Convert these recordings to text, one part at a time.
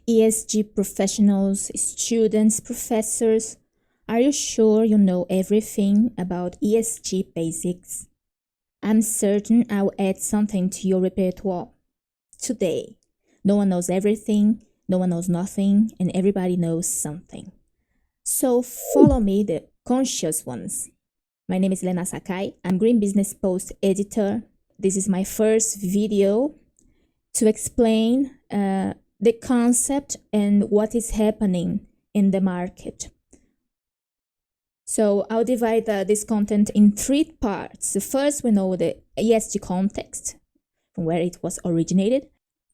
ESG professionals, students, professors, are you sure you know everything about ESG basics? I'm certain I'll add something to your repertoire. Today, no one knows everything, no one knows nothing, and everybody knows something. So follow me, the conscious ones. My name is Lenah Sakai. I'm Green Business Post editor. This is my first video to explain the concept and what is happening in the market. So I'll divide this content in three parts. The first, we know the ESG context, from where it was originated.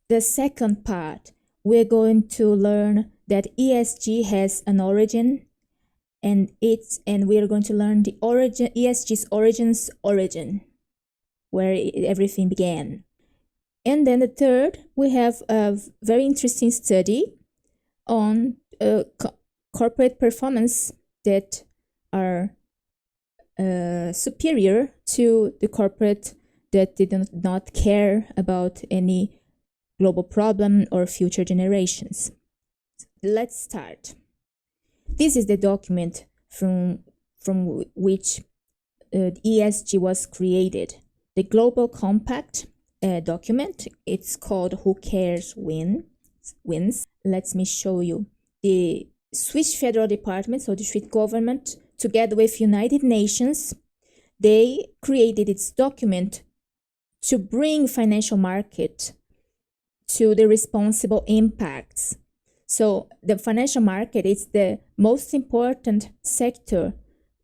The second part, we're going to learn that ESG has an origin, and we're going to learn the origin, ESG's origin, where everything began. And then the third, we have a very interesting study on corporate performance that are superior to the corporate that did not care about any global problem or future generations. Let's start. This is the document from which ESG was created. The Global Compact document. It's called Who Cares Wins. Let me show you. The Swiss Federal Department, so the Swiss government, together with United Nations, they created its document to bring financial market to the responsible impacts. So the financial market is the most important sector,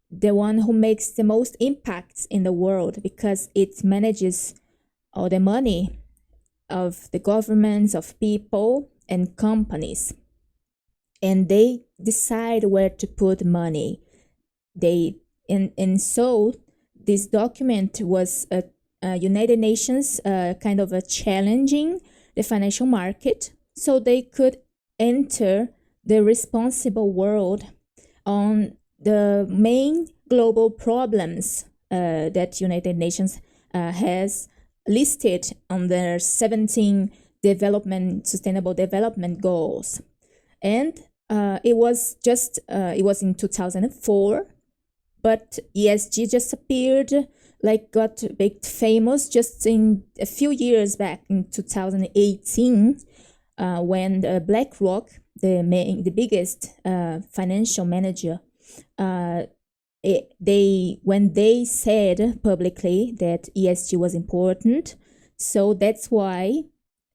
the one who makes the most impacts in the world, because it manages all the money of the governments, of people and companies. And they decide where to put money. So this document was a United Nations kind of a challenging the financial market, so they could enter the responsible world on the main global problems that United Nations has listed on their 17 sustainable development goals. And it was in 2004, but ESG just appeared, got big famous just in a few years back in 2018, when BlackRock, the biggest financial manager, when they said publicly that ESG was important, so that's why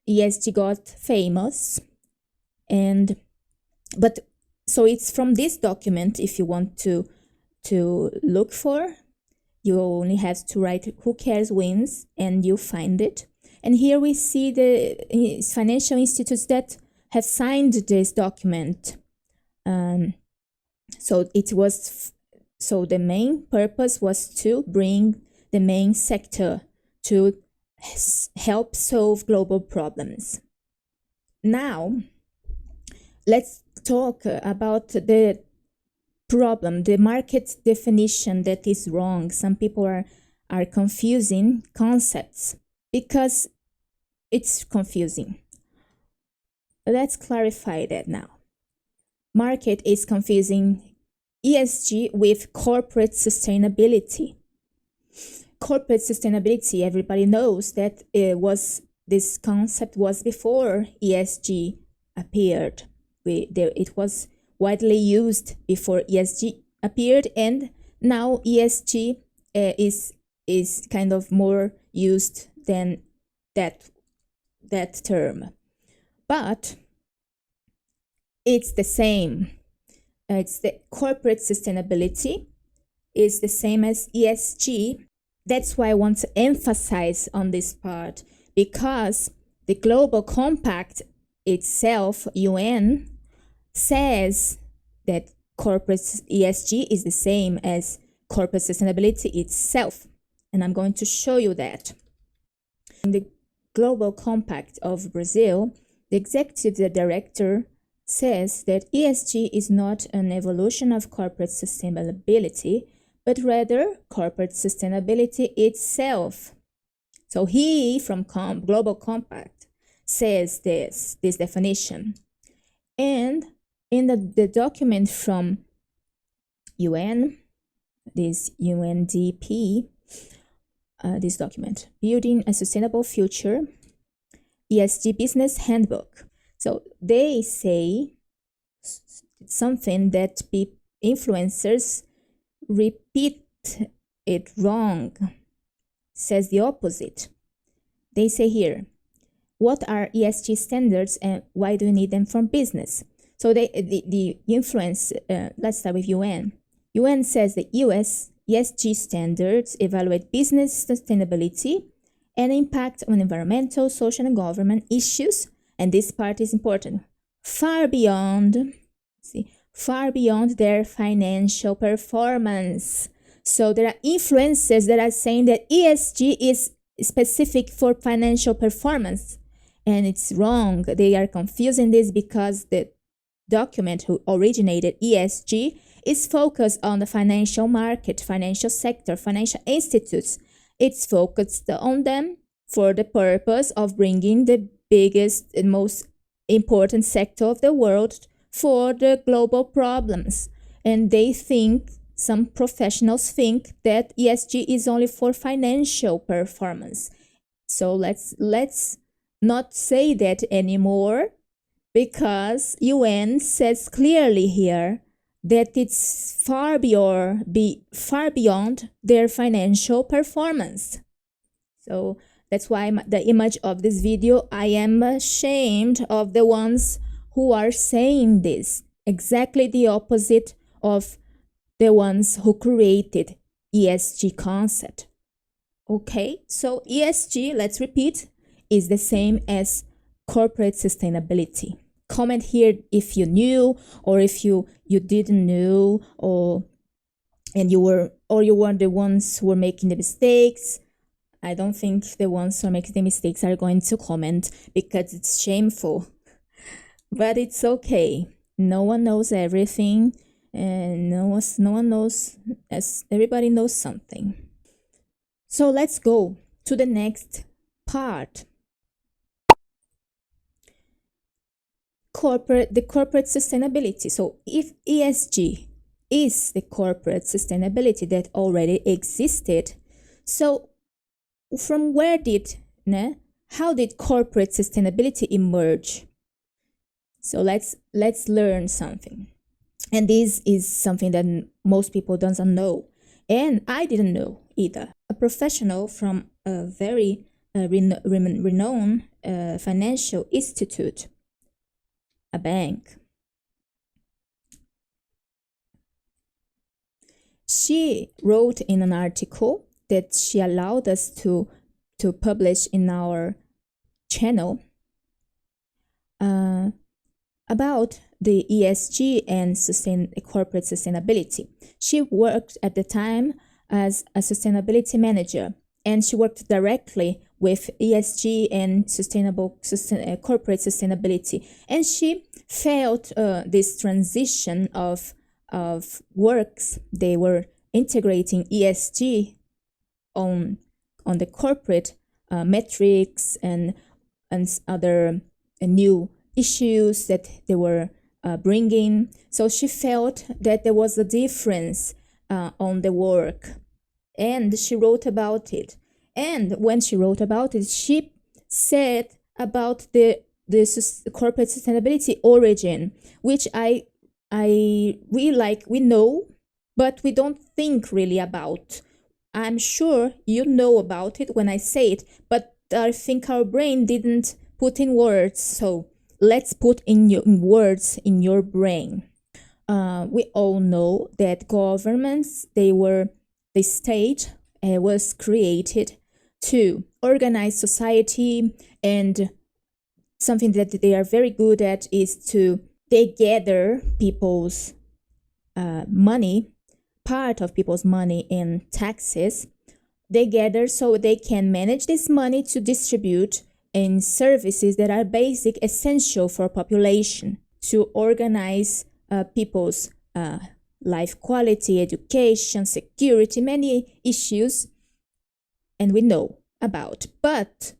ESG got famous. So it's from this document, if you want to look for, you only have to write Who Cares Wins, and you find it. And here we see the financial institutes that have signed this document. So the main purpose was to bring the main sector to help solve global problems. Now, let's talk about the problem, the market definition that is wrong. Some people are confusing concepts because it's confusing. Let's clarify that now. Market is confusing ESG with corporate sustainability. Corporate sustainability, everybody knows that this concept was before ESG appeared. It was widely used before ESG appeared, and now ESG is kind of more used than that term. But it's the same. It's the corporate sustainability is the same as ESG. That's why I want to emphasize on this part, because the Global Compact itself, UN, says that corporate ESG is the same as corporate sustainability itself. And I'm going to show you that. In the Global Compact of Brazil, the executive director says that ESG is not an evolution of corporate sustainability, but rather corporate sustainability itself. So he, from Global Compact, says this definition. And in the document from UN, this UNDP, this document, Building a Sustainable Future, ESG Business Handbook. So they say something that influencers repeat it wrong, says the opposite. They say here, what are ESG standards and why do you need them for business? So the influence, let's start with UN. UN says the US ESG standards evaluate business sustainability and impact on environmental, social, and government issues, and this part is important, far beyond their financial performance. So there are influencers that are saying that ESG is specific for financial performance, and it's wrong. They are confusing this because the document who originated ESG is focused on the financial market, financial sector, financial institutes. It's focused on them for the purpose of bringing the biggest and most important sector of the world for the global problems. And they think, some professionals think, that ESG is only for financial performance. So let's not say that anymore, because UN says clearly here that it's far beyond their financial performance. So that's why the image of this video, I am ashamed of the ones who are saying this, exactly the opposite of the ones who created ESG concept. Okay, so ESG, let's repeat, is the same as corporate sustainability. Comment here if you knew, or if you didn't know, or you were the ones who were making the mistakes. I don't think the ones who are making the mistakes are going to comment because it's shameful. But it's okay. No one knows everything, and no one knows, as everybody knows something. So let's go to the next part. The corporate sustainability. So if ESG is the corporate sustainability that already existed, so from where how did corporate sustainability emerge? So let's learn something. And this is something that most people don't know, and I didn't know either. A professional from a very renowned financial institute, a bank, she wrote in an article that she allowed us to publish in our channel about the ESG and corporate sustainability. She worked at the time as a sustainability manager, and she worked directly with ESG and corporate sustainability. And she felt this transition of works. They were integrating ESG on the corporate metrics and other new issues that they were bringing. So she felt that there was a difference on the work, and she wrote about it. And when she wrote about it, she said about the corporate sustainability origin, which I really like. We know, but we don't think really about. I'm sure you know about it when I say it, but I think our brain didn't put in words. So let's put in words in your brain. We all know that governments, the state was created to organize society, and something that they are very good at is they gather people's money, part of people's money in taxes. They gather so they can manage this money to distribute in services that are basic, essential for population, to organize people's life quality, education, security, many issues, and we know about. But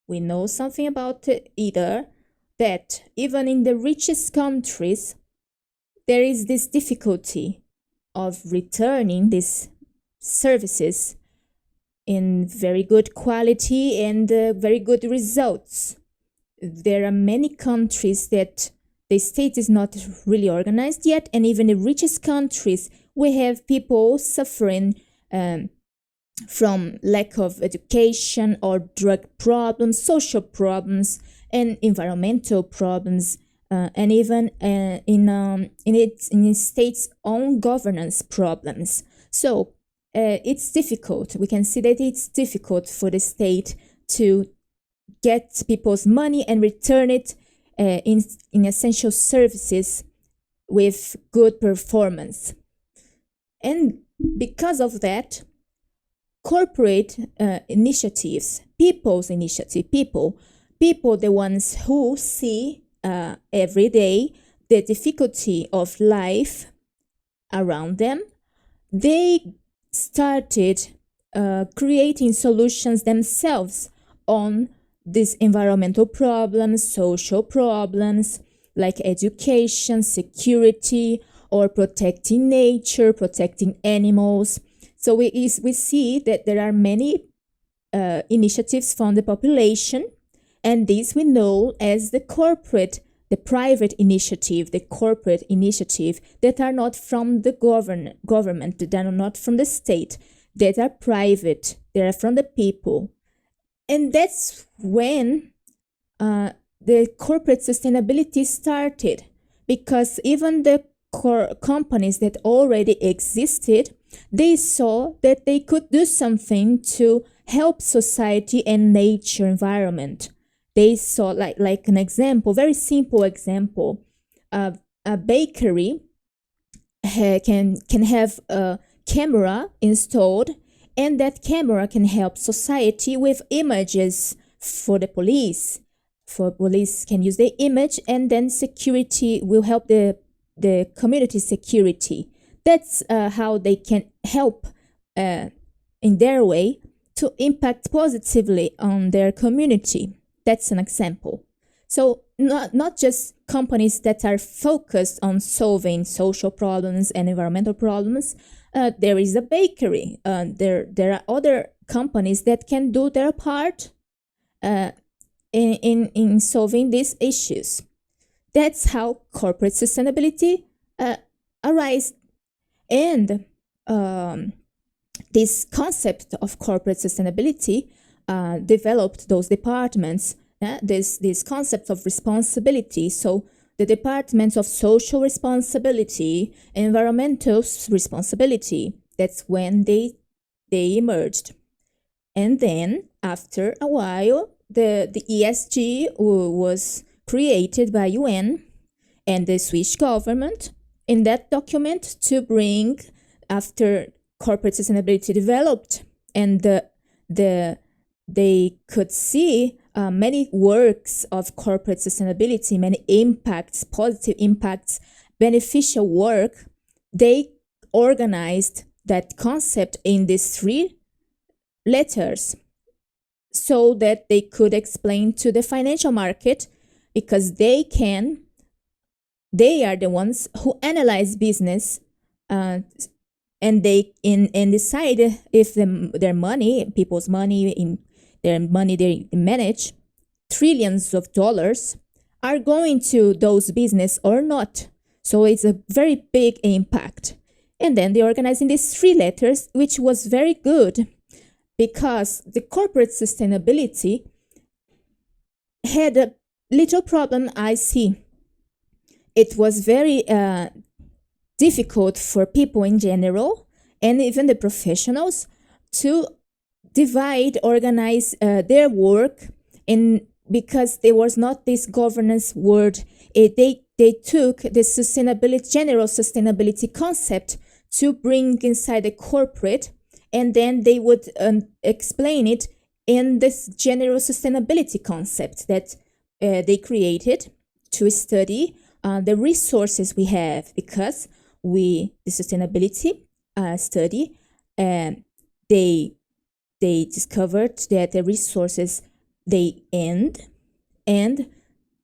we know something about either that even in the richest countries, there is this difficulty of returning these services in very good quality and very good results. There are many countries that the state is not really organized yet, and even the richest countries, we have people suffering from lack of education or drug problems, social problems, and environmental problems, and even in its state's own governance problems. So it's difficult. We can see that it's difficult for the state to get people's money and return it in essential services with good performance. And because of that, corporate initiatives, people's initiative, people, the ones who see every day the difficulty of life around them, they started creating solutions themselves on these environmental problems, social problems, like education, security, or protecting nature, protecting animals. So we see that there are many initiatives from the population, and these we know as the private initiative, the corporate initiative, that are not from the government, that are not from the state, that are private, they are from the people. And that's when the corporate sustainability started, because even the companies that already existed, they saw that they could do something to help society and nature environment. They saw, like an example, very simple example, a bakery can have a camera installed, and that camera can help society with images for the police. For police can use the image, and then security will help the community security. That's how they can help in their way to impact positively on their community. That's an example. So not just companies that are focused on solving social problems and environmental problems. There is a bakery. There are other companies that can do their part in solving these issues. That's how corporate sustainability arises. And this concept of corporate sustainability developed those departments, this concept of responsibility. So the departments of social responsibility, environmental responsibility, that's when they emerged. And then after a while, the ESG was created by UN and the Swiss government in that document to bring, after corporate sustainability developed, and they could see many works of corporate sustainability, many impacts, positive impacts, beneficial work. They organized that concept in these 3 letters so that they could explain to the financial market, because they are the ones who analyze business and they decide if their money, people's money, their money they manage, trillions of dollars, are going to those business or not. So it's a very big impact. And then they organized in these 3 letters, which was very good, because the corporate sustainability had a little problem, I see. It was very difficult for people in general, and even the professionals, to organize their work, because there was not this governance word. They took the general sustainability concept to bring inside the corporate, and then they would explain it in this general sustainability concept that they created to study the resources we have, because the sustainability study, they discovered that the resources, they end, and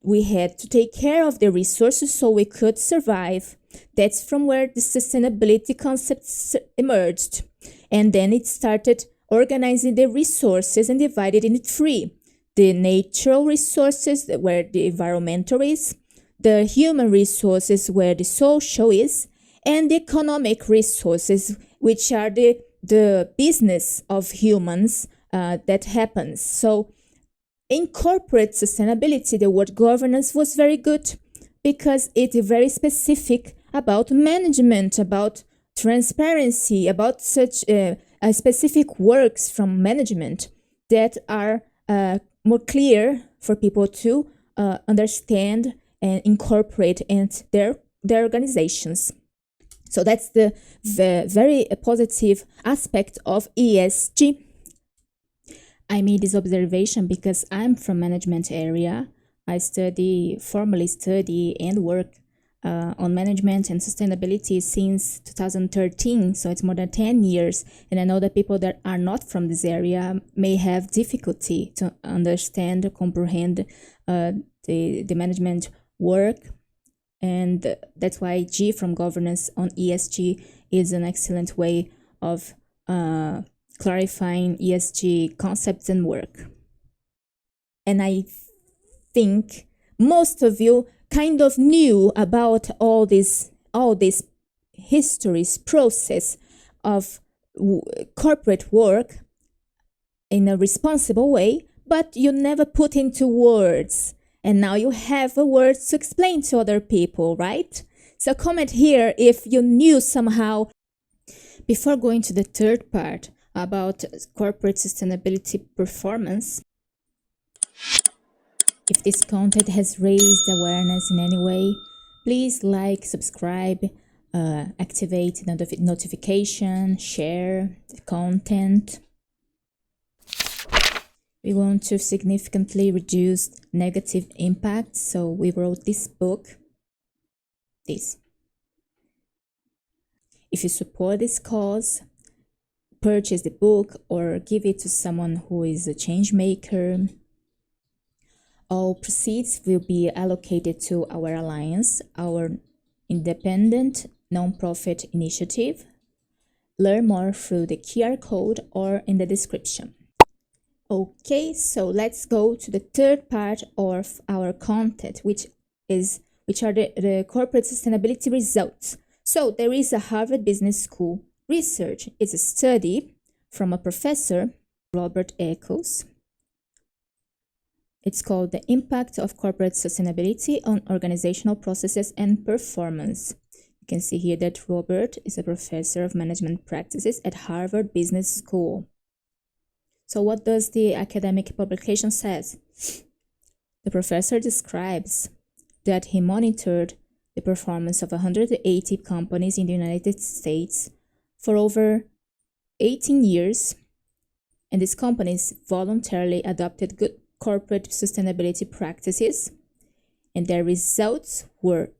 we had to take care of the resources so we could survive. That's from where the sustainability concepts emerged. And then it started organizing the resources and divided into three. The natural resources, where the environmental is, the human resources, where the social is, and the economic resources, which are the business of humans that happens. So in corporate sustainability, the word governance was very good because it is very specific about management, about transparency, about such specific works from management that are more clear for people to understand and incorporate in their organizations. So that's the very positive aspect of ESG. I made this observation because I'm from management area. I formally study and work on management and sustainability since 2013, so it's more than 10 years. And I know that people that are not from this area may have difficulty to understand, comprehend the management work. And that's why G from governance on ESG is an excellent way of clarifying ESG concepts and work. And I think most of you kind of knew about all this history's process of corporate work in a responsible way, but you never put into words. And now you have a word to explain to other people, right? So comment here if you knew somehow. Before going to the third part about corporate sustainability performance, if this content has raised awareness in any way, please like, subscribe, activate the notification, share the content. We want to significantly reduce negative impact, so we wrote this book. If you support this cause, purchase the book or give it to someone who is a change maker. All proceeds will be allocated to our alliance, our independent nonprofit initiative. Learn more through the QR code or in the description. Okay, so let's go to the third part of our content, which are the corporate sustainability results. So there is a Harvard Business School research. It's a study from a professor, Robert Eccles. It's called The Impact of Corporate Sustainability on Organizational Processes and Performance. You can see here that Robert is a professor of management practices at Harvard Business School. So what does the academic publication says? The professor describes that he monitored the performance of 180 companies in the United States for over 18 years, and these companies voluntarily adopted good corporate sustainability practices, and their results were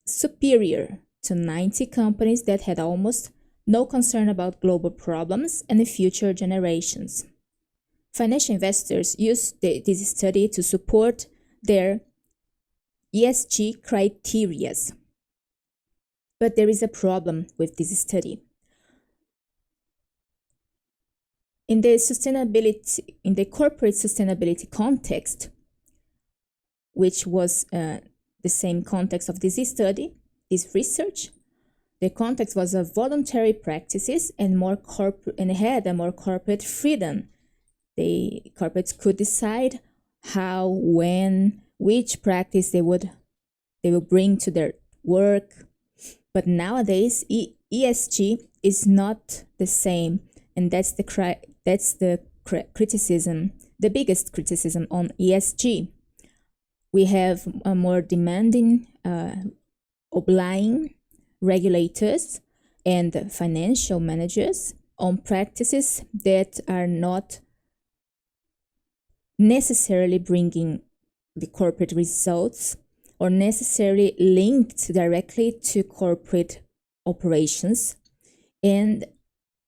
superior to 90 companies that had almost no concern about global problems and the future generations. Financial investors use this study to support their ESG criteria. But there is a problem with this study. In the corporate sustainability context, which was the same context of this study, this research, the context was of voluntary practices and had a more corporate freedom. The corporates could decide how, when, which practice they will bring to their work. But nowadays, ESG is not the same, and that's the criticism, the biggest criticism on ESG. We have a more demanding, obliging regulators and financial managers on practices that are not necessarily bringing the corporate results or necessarily linked directly to corporate operations. And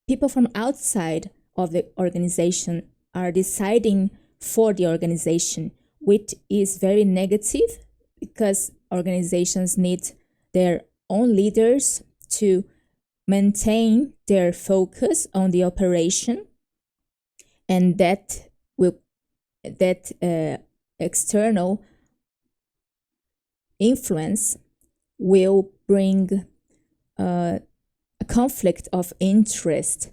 people from outside of the organization are deciding for the organization, which is very negative because organizations need their own leaders to maintain their focus on the operation, and that external influence will bring a conflict of interest,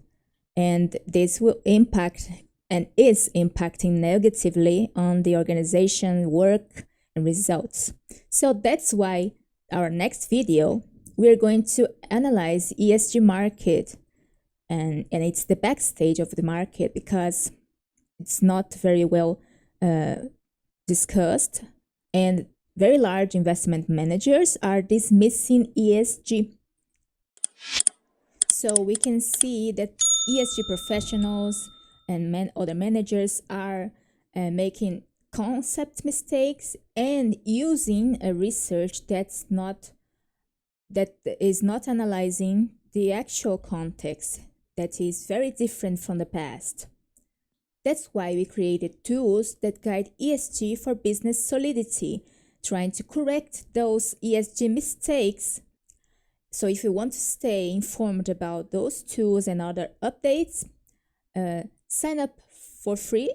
and this will impact and is impacting negatively on the organization work and results. So that's why our next video, we're going to analyze ESG market, and it's the backstage of the market because it's not very well discussed, and very large investment managers are dismissing ESG. So we can see that ESG professionals and other managers are making concept mistakes and using a research that is not analyzing the actual context, that is very different from the past. That's why we created tools that guide ESG for business solidity, trying to correct those ESG mistakes. So if you want to stay informed about those tools and other updates, sign up for free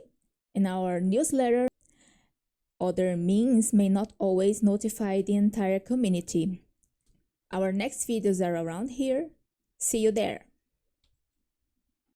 in our newsletter. Other means may not always notify the entire community. Our next videos are around here. See you there.